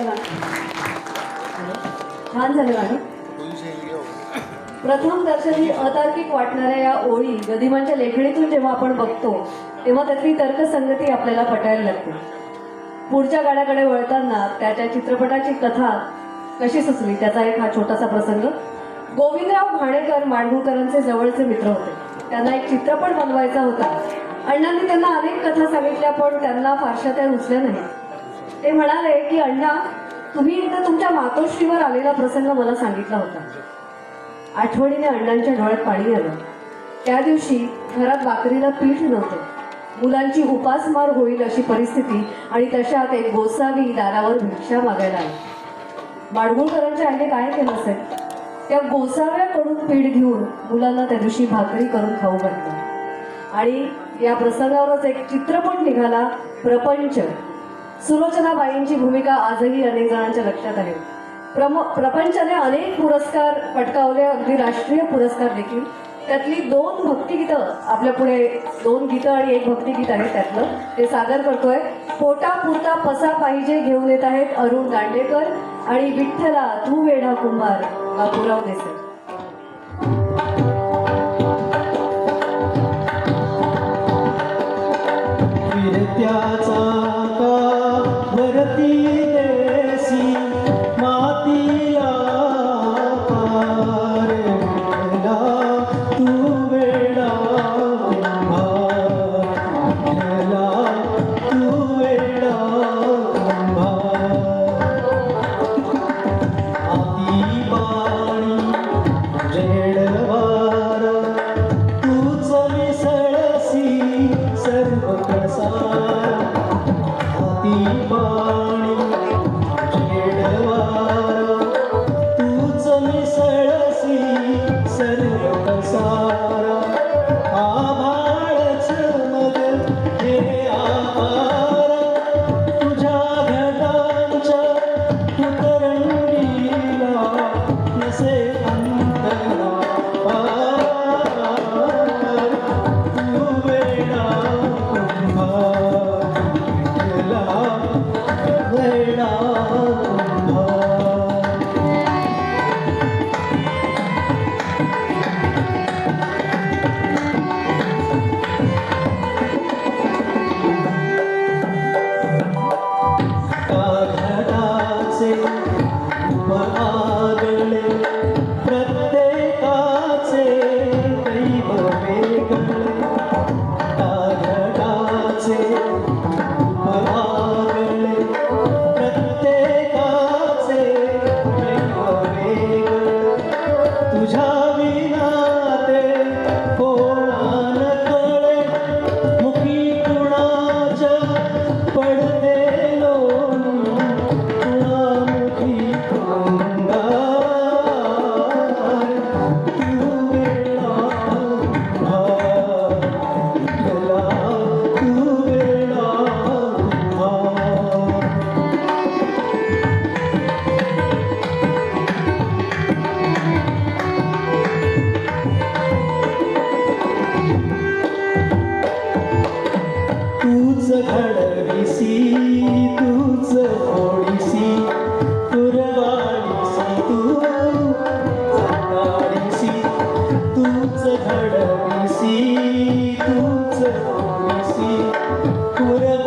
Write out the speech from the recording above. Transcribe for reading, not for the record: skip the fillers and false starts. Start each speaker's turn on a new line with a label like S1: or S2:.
S1: चला. छान झालं गाणं. प्रथम दर्शनी अतार्किक वाटणाऱ्या या ओळी गदिमांच्या लेखणीतून जेव्हा आपण बघतो तेव्हा त्यातली तर्कसंगती आपल्याला पटायला लागते. पुढच्या गाण्याकडे वळताना त्याच्या चित्रपटाची कथा कशी सुचली त्याचा एक हा छोटासा प्रसंग. गोविंदराव घाणेकर माडगूळकरांचे जवळचे मित्र होते. त्यांना एक चित्रपट बनवायचा होता. अण्णांनी त्यांना अनेक कथा सांगितल्या पण त्यांना फारशा त्या रुचल्या नाही. ते म्हणाले की अण्णा, तुम्ही एकदा तुमच्या मातोश्रीवर आलेला प्रसंग मला सांगितला होता. आठवणीने अण्णांच्या डोळ्यात पाणी आलं. त्या दिवशी घरात भाकरीला पीठ नव्हतं. मुलांची उपासमार होईल अशी परिस्थिती आणि तशात एक गोसावी दारावर भिक्षा मागायला आली. माडगूळकरांच्या आईने काय केलं असेल, त्या गोसाव्याकडून पीठ घेऊन मुलांना त्या दिवशी भाकरी करून खाऊ घातलं. आणि या प्रसंगावरच एक चित्रपट निघाला, प्रपंच. सुलोचनाबाईंची भूमिका आजही अनेक जणांच्या लक्षात आहे. प्रपंचाने अनेक पुरस्कार पटकावले, अगदी राष्ट्रीय पुरस्कार देखील. त्यातली 2 भक्तिगीतं आपल्या पुढे, 2 गीतं आणि 1 भक्तिगीत आहे. त्यातलं ते सादर करतोय. पोटा पुरता पसा पाहिजे घेऊन येत आहेत अरुण दांडेकर आणि विठ्ठला तू वेढा कुंभार बापूराव देसाई.
S2: फिरत्याचा वरती देसी मातीला पार विठ्ठला तू वेडा कुंभार, विठ्ठला तू वेडा कुंभार. आती बाणी जेडवार तूच मिसळसी सर्व प्रसार. आती बाणी जेडवार तूच मिसळसी सर्व प्रसार. आभाळच मग हे आभार तुझ्या घटांच्या उतरंडीला नसे अंतरा पार. तू वेडा कुंभार, विठ्ठला वेडा कुंभार. घडाचे आगळे प्रत्येकाचे दैव वेगळे. घडाचे आगळे प्रत्येकाचे दैव वेगळे. तुझ्या विना ते कोणान कळे, मुखी कुणाच्या पडते लोळून, कुणामुखी अंगार. तू वेडा कुंभार, विठ्ठला तू वेडा कुंभार. तूच घडविसी तूच फोडीसी कुरवाडीसी तू सकाळीसी. तूच घडविसी तूच फोडीसी कुरवाडीसी